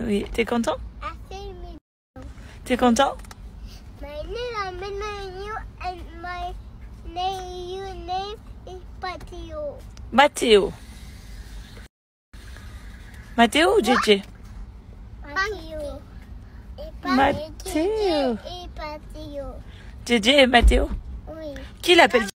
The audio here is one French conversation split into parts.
Oui, t'es content? Assez mignon. T'es content? My name is Patio. Matteo. Matteo ou JJ? Patio. Matteo. Et Patio. JJ et Matteo. Oui. Qui l'appelle?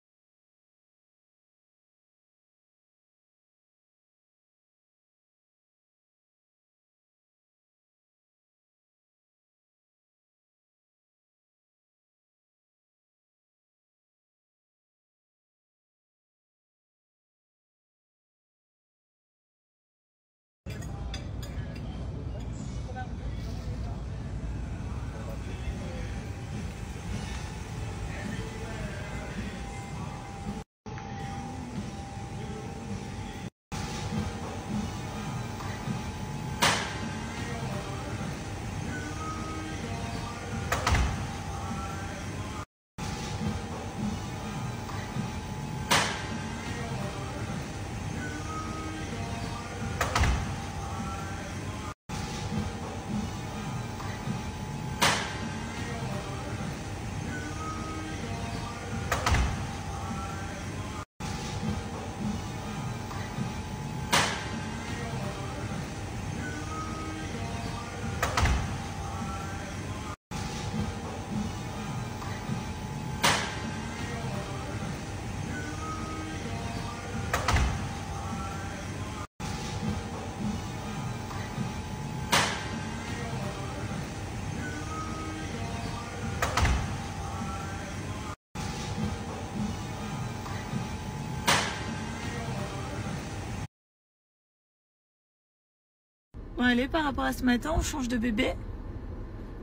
Bon allez, par rapport à ce matin, on change de bébé.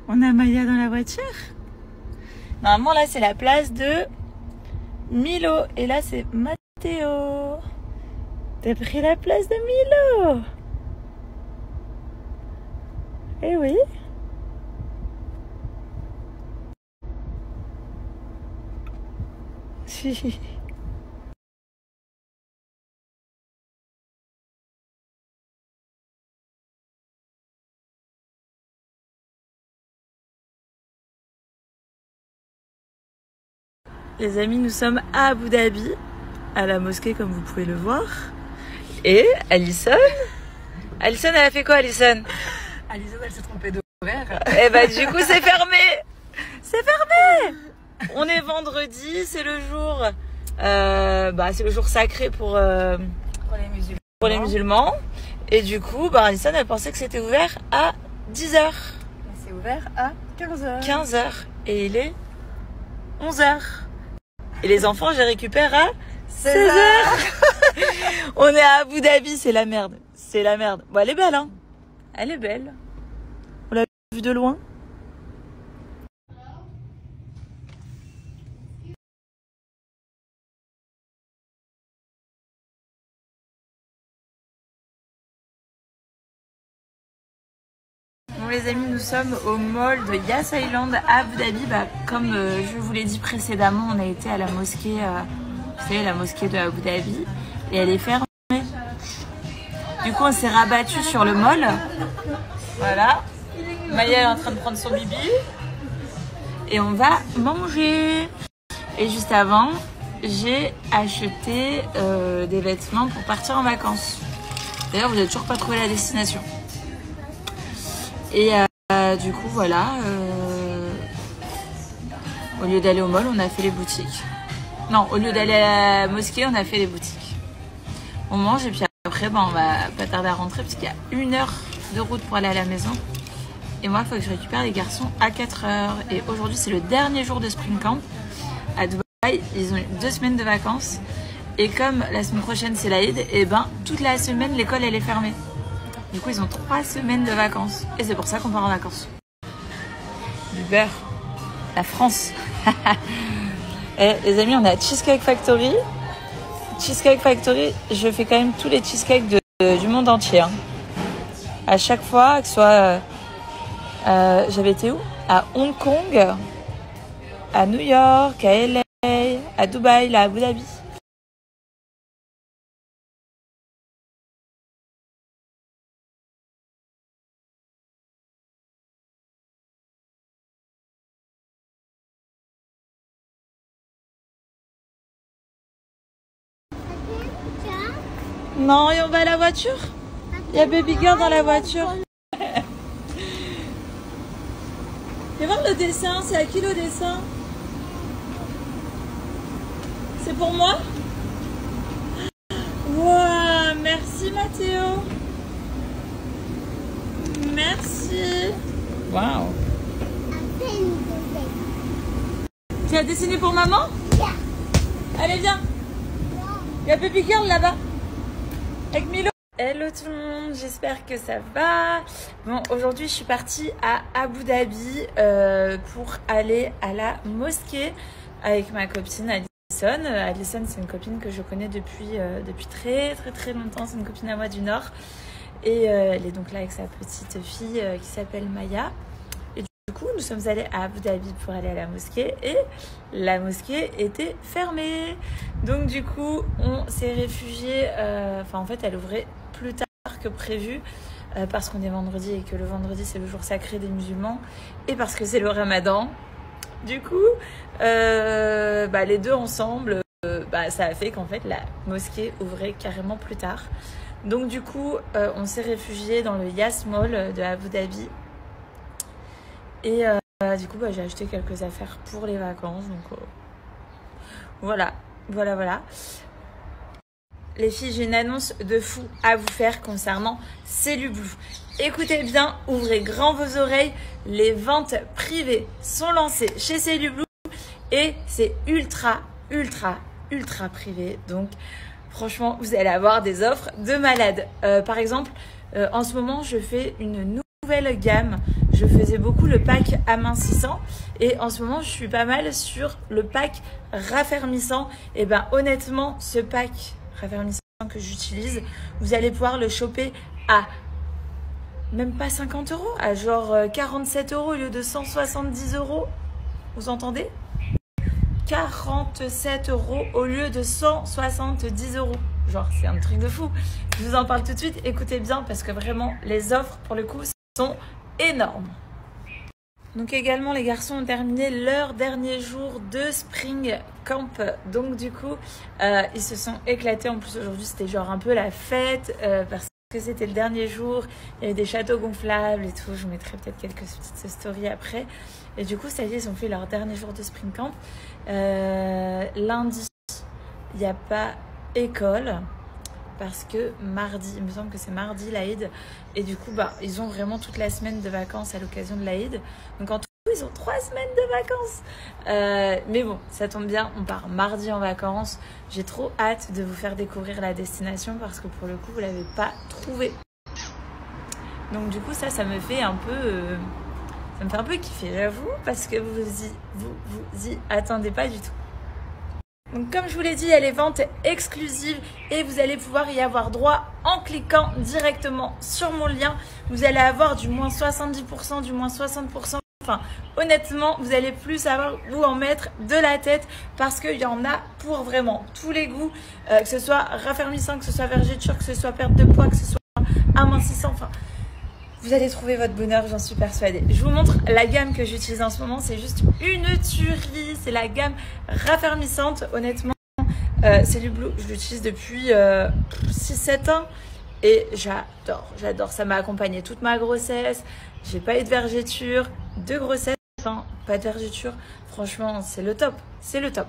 On a Maya dans la voiture. Normalement là c'est la place de Milo. Et là c'est Matteo. T'as pris la place de Milo. Eh oui. Si. Les amis, nous sommes à Abu Dhabi, à la mosquée comme vous pouvez le voir. Et Alison, elle a fait quoi, Alison? Alison, elle s'est trompée d'horaire. Eh ben du coup c'est fermé. C'est fermé. On est vendredi, c'est le jour, c'est le jour sacré pour les musulmans. Et du coup, Alison elle pensait que c'était ouvert à 10h. C'est ouvert à 15h. 15h. Et il est 11h. Et les enfants, je les récupère à 16h. On est à Abu Dhabi, c'est la merde. C'est la merde. Bon, elle est belle, hein. Elle est belle. On l'a vue de loin. Bon les amis, nous sommes au mall de Yas Island à Abu Dhabi. Comme je vous l'ai dit précédemment, on a été à la mosquée, vous savez, la mosquée de Abu Dhabi, et elle est fermée. Du coup, on s'est rabattu sur le mall. Voilà. Maya est en train de prendre son bibi. Et on va manger. Et juste avant, j'ai acheté des vêtements pour partir en vacances. D'ailleurs, vous n'avez toujours pas trouvé la destination. Et du coup, voilà. Au lieu d'aller au mall, on a fait les boutiques. Non, au lieu d'aller à la mosquée, on a fait les boutiques. On mange et puis après, on va pas tarder à rentrer parce qu'il y a 1 heure de route pour aller à la maison. Et moi, il faut que je récupère les garçons à 4h. Et aujourd'hui, c'est le dernier jour de Spring Camp. À Dubaï, ils ont eu 2 semaines de vacances. Et comme la semaine prochaine, c'est l'Aïd, et toute la semaine, l'école, elle est fermée. Du coup, ils ont 3 semaines de vacances. Et c'est pour ça qu'on part en vacances. Du beurre. La France. Et les amis, on est à Cheesecake Factory. Cheesecake Factory, je fais quand même tous les cheesecakes du monde entier. Hein. À chaque fois, que ce soit... j'avais été où? À Hong Kong, à New York, à LA, à Dubaï, là, à Abu Dhabi. Non, et on va à la voiture? Il y a Baby Girl dans la voiture. Viens voir le dessin, c'est à qui le dessin? C'est pour moi? Wow, merci Mathéo. Merci. Waouh. Tu as dessiné pour maman? Allez, viens. Il y a Baby Girl là-bas. Avec Milo. Hello tout le monde, j'espère que ça va. Bon, aujourd'hui je suis partie à Abu Dhabi pour aller à la mosquée avec ma copine Alison. Alison, c'est une copine que je connais depuis très longtemps. C'est une copine à moi du Nord. Et elle est donc là avec sa petite fille qui s'appelle Maya. Et du coup, nous sommes allés à Abu Dhabi pour aller à la mosquée. Et la mosquée était fermée. Donc du coup, on s'est réfugié. En fait, elle ouvrait plus tard que prévu. Parce qu'on est vendredi et que le vendredi, c'est le jour sacré des musulmans. Et parce que c'est le ramadan. Du coup, les deux ensemble, ça a fait qu'en fait, la mosquée ouvrait carrément plus tard. Donc du coup, on s'est réfugié dans le Yas Mall de Abu Dhabi. Et du coup, j'ai acheté quelques affaires pour les vacances. Donc voilà. Les filles, j'ai une annonce de fou à vous faire concernant Celu Blue. Écoutez bien, ouvrez grand vos oreilles. Les ventes privées sont lancées chez Celu Blue. Et c'est ultra privé. Donc franchement, vous allez avoir des offres de malade. Par exemple, en ce moment, je fais une nouvelle gamme. Je faisais beaucoup le pack amincissant. Et en ce moment, je suis pas mal sur le pack raffermissant. Et honnêtement, ce pack raffermissant que j'utilise, vous allez pouvoir le choper à même pas 50 €, à genre 47 € au lieu de 170 €. Vous entendez? 47 € au lieu de 170 €. Genre, c'est un truc de fou. Je vous en parle tout de suite. Écoutez bien parce que vraiment, les offres, pour le coup, sont énormes. Donc également, les garçons ont terminé leur dernier jour de Spring Camp. Donc du coup, ils se sont éclatés. En plus, aujourd'hui, c'était genre un peu la fête parce que c'était le dernier jour. Il y avait des châteaux gonflables et tout. Je vous mettrai peut-être quelques petites stories après. Et du coup, ça y est, ils ont fait leur dernier jour de Spring Camp. Lundi, il n'y a pas école parce que mardi, il me semble que c'est mardi l'Aïd. Et du coup, ils ont vraiment toute la semaine de vacances à l'occasion de l'Aïd. Donc en tout, ils ont 3 semaines de vacances. Mais bon, ça tombe bien, on part mardi en vacances. J'ai trop hâte de vous faire découvrir la destination parce que pour le coup, vous ne l'avez pas trouvée. Donc du coup, ça me fait un peu kiffer, j'avoue, parce que vous y attendez pas du tout. Donc comme je vous l'ai dit, il y a les ventes exclusives et vous allez pouvoir y avoir droit en cliquant directement sur mon lien. Vous allez avoir du moins 70%, du moins 60%. Enfin, honnêtement, vous allez plus savoir où en mettre de la tête parce qu'il y en a pour vraiment tous les goûts, que ce soit raffermissant, que ce soit vergeture, que ce soit perte de poids, que ce soit amincissant. Enfin, vous allez trouver votre bonheur, j'en suis persuadée. Je vous montre la gamme que j'utilise en ce moment. C'est juste une tuerie. C'est la gamme raffermissante. Honnêtement, Celu Blue, je l'utilise depuis 6-7 ans. Et j'adore. Ça m'a accompagnée toute ma grossesse. J'ai pas eu de vergeture, de grossesse, pas de vergeture. Franchement, c'est le top. C'est le top.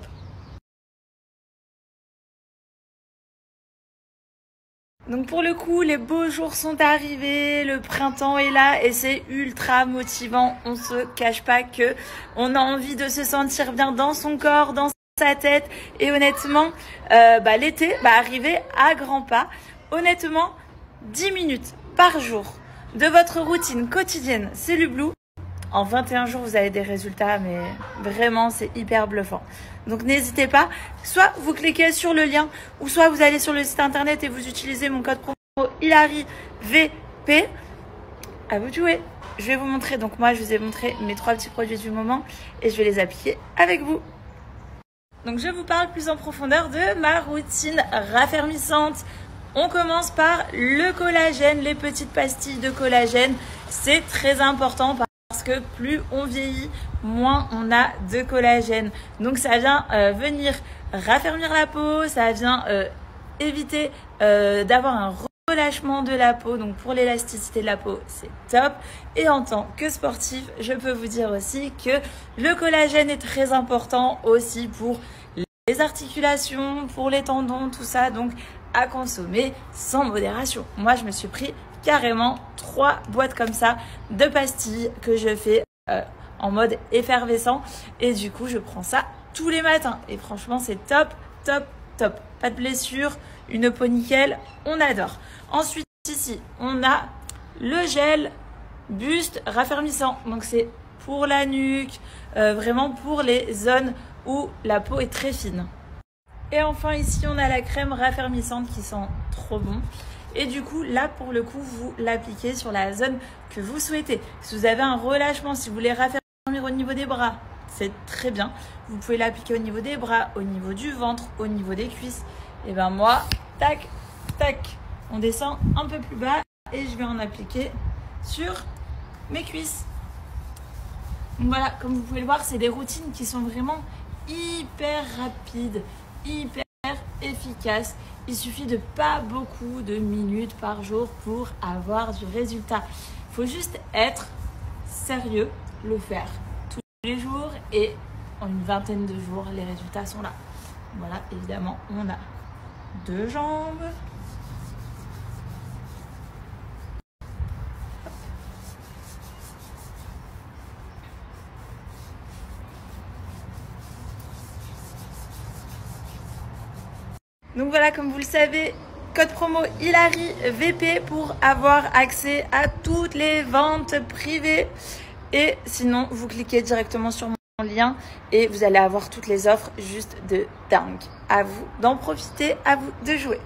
Donc pour le coup, les beaux jours sont arrivés, le printemps est là et c'est ultra motivant. On se cache pas que on a envie de se sentir bien dans son corps, dans sa tête. Et honnêtement, l'été va arriver à grands pas. Honnêtement, 10 minutes par jour de votre routine quotidienne Celu Blue. En 21 jours, vous avez des résultats, mais vraiment, c'est hyper bluffant. Donc, n'hésitez pas. Soit vous cliquez sur le lien, ou soit vous allez sur le site internet et vous utilisez mon code promo HilaryVP. À vous de jouer. Je vais vous montrer. Donc, moi, je vous ai montré mes 3 petits produits du moment et je vais les appliquer avec vous. Donc, je vous parle plus en profondeur de ma routine raffermissante. On commence par le collagène, les petites pastilles de collagène. C'est très important parce que plus on vieillit, moins on a de collagène. Donc ça vient venir raffermir la peau, ça vient éviter d'avoir un relâchement de la peau. Donc pour l'élasticité de la peau, c'est top. Et en tant que sportif, je peux vous dire aussi que le collagène est très important aussi pour les articulations, pour les tendons, tout ça. Donc à consommer sans modération. Moi, je me suis pris carrément 3 boîtes comme ça de pastilles que je fais en mode effervescent. Et du coup, je prends ça tous les matins. Et franchement, c'est top, top, top. Pas de blessure, une peau nickel, on adore. Ensuite, ici, on a le gel buste raffermissant. Donc, c'est pour la nuque, vraiment pour les zones où la peau est très fine. Et enfin, ici, on a la crème raffermissante qui sent trop bon. Et du coup, là, pour le coup, vous l'appliquez sur la zone que vous souhaitez. Si vous avez un relâchement, si vous voulez raffermir au niveau des bras, c'est très bien. Vous pouvez l'appliquer au niveau des bras, au niveau du ventre, au niveau des cuisses. Et ben moi, tac, tac, on descend un peu plus bas et je vais en appliquer sur mes cuisses. Donc voilà, comme vous pouvez le voir, c'est des routines qui sont vraiment hyper rapides, hyper efficaces. Il suffit de pas beaucoup de minutes par jour pour avoir du résultat. Il faut juste être sérieux, le faire tous les jours et en une vingtaine de jours, les résultats sont là. Voilà, évidemment, on a 2 jambes. Donc voilà, comme vous le savez, code promo Hilary VP pour avoir accès à toutes les ventes privées. Et sinon, vous cliquez directement sur mon lien et vous allez avoir toutes les offres juste de dingue. À vous d'en profiter, à vous de jouer.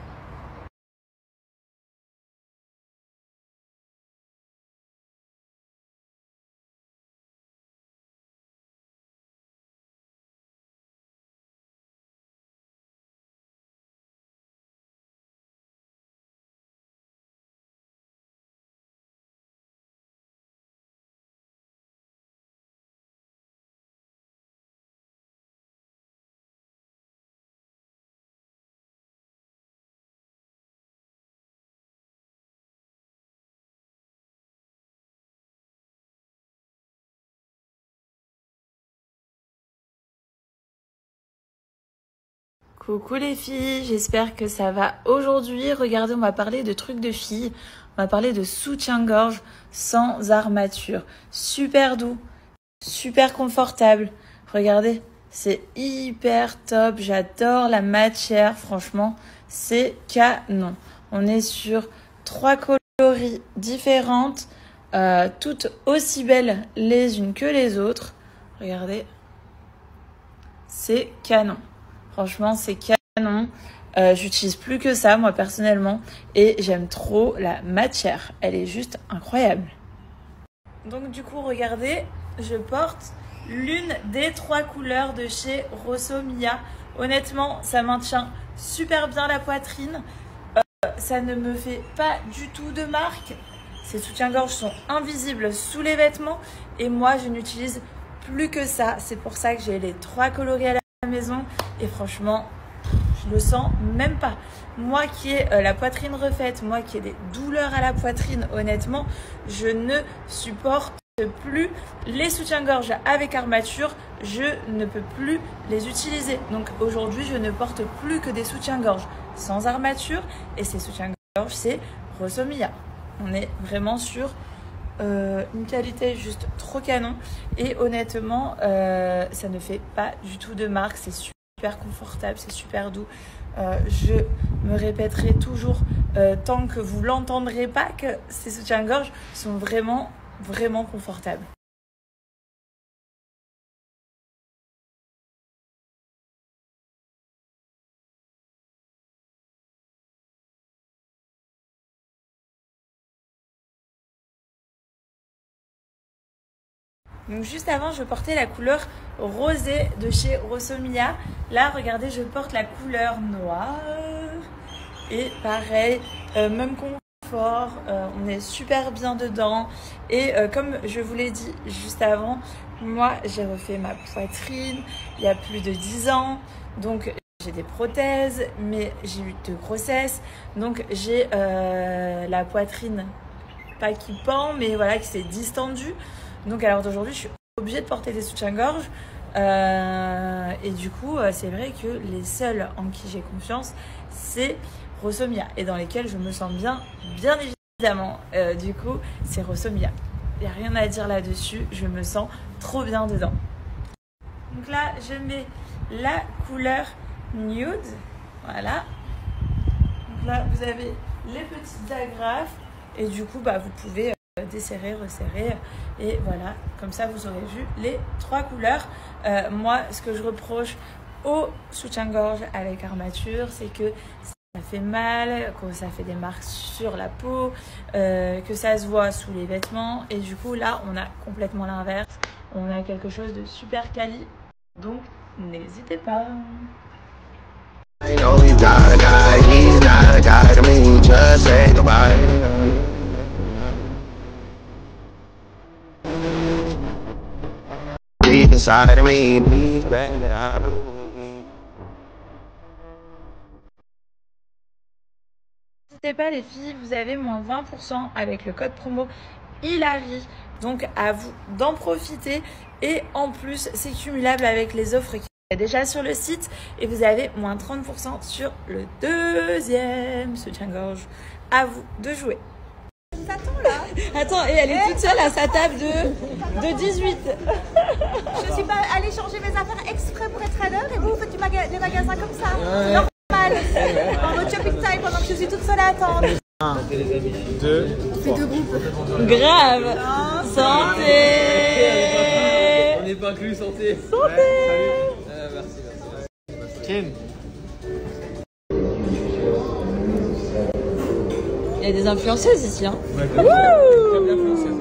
Coucou les filles, j'espère que ça va aujourd'hui. Regardez, on va parler de trucs de filles. On va parler de soutien-gorge sans armature. Super doux, super confortable. Regardez, c'est hyper top. J'adore la matière, franchement, c'est canon. On est sur 3 coloris différentes, toutes aussi belles les unes que les autres. Regardez, c'est canon. Franchement, c'est canon. J'utilise plus que ça, moi, personnellement. Et j'aime trop la matière. Elle est juste incroyable. Donc, du coup, regardez, je porte l'une des 3 couleurs de chez Rosso Mia. Honnêtement, ça maintient super bien la poitrine. Ça ne me fait pas du tout de marque. Ces soutiens-gorge sont invisibles sous les vêtements. Et moi, je n'utilise plus que ça. C'est pour ça que j'ai les 3 coloris à la maison et franchement je le sens même pas. Moi qui ai la poitrine refaite, moi qui ai des douleurs à la poitrine, honnêtement je ne supporte plus les soutiens-gorge avec armature. Je ne peux plus les utiliser. Donc aujourd'hui je ne porte plus que des soutiens-gorge sans armature et ces soutiens-gorge c'est Rosso Mia. On est vraiment sur une qualité juste trop canon et honnêtement ça ne fait pas du tout de marque. C'est super confortable, c'est super doux. Je me répéterai toujours tant que vous l'entendrez pas que ces soutiens-gorge sont vraiment vraiment confortables. Donc juste avant, je portais la couleur rosée de chez Rosso Mia. Là, regardez, je porte la couleur noire. Et pareil, même confort, on est super bien dedans. Et comme je vous l'ai dit juste avant, moi, j'ai refait ma poitrine il y a plus de 10 ans. Donc, j'ai des prothèses, mais j'ai eu de grossesse, donc j'ai la poitrine, pas qui pend, mais voilà, qui s'est distendue. Donc à l'heure d'aujourd'hui, je suis obligée de porter des soutiens-gorge. Et du coup, c'est vrai que les seuls en qui j'ai confiance, c'est Rossomia, et dans lesquels je me sens bien évidemment. Du coup, c'est Rossomia. Il n'y a rien à dire là-dessus, je me sens trop bien dedans. Donc là, je mets la couleur nude, voilà. Donc là, vous avez les petites agrafes, et du coup, bah, vous pouvez desserrer, resserrer, et voilà, comme ça, vous aurez vu les 3 couleurs. Moi, ce que je reproche au soutien-gorge avec armature, c'est que ça fait mal, que ça fait des marques sur la peau, que ça se voit sous les vêtements, et du coup, là, on a complètement l'inverse. On a quelque chose de super quali, donc n'hésitez pas. I know he's not a guy, he's not a guy to me, just say goodbye. Deep inside of me, he's bad. N'hésitez pas les filles, vous avez moins 20% avec le code promo Hilary, donc à vous d'en profiter, et en plus c'est cumulable avec les offres qui sont déjà sur le site, et vous avez moins 30% sur le deuxième soutien-gorge. À vous de jouer. Attends, et elle est toute seule à sa table de 18. Je suis pas allée changer mes affaires exprès pour être à l'heure, et vous faites des magasins comme ça. C'est normal. En mode shopping time pendant que je suis toute seule à attendre. 1, 2, 3. Grave. Santé. On n'est pas inclus, santé. Santé. Ouais, merci. Ken. Il y a des influenceuses ici, hein. Ouais, très bien influenceuse.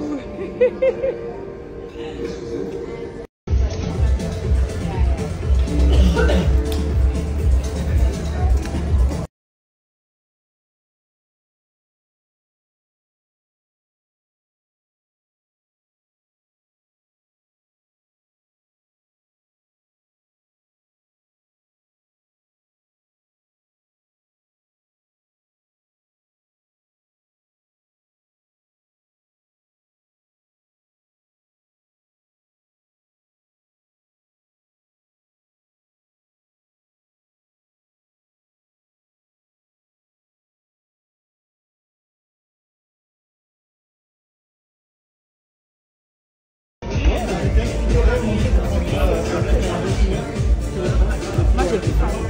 Moi j'ai plus faim.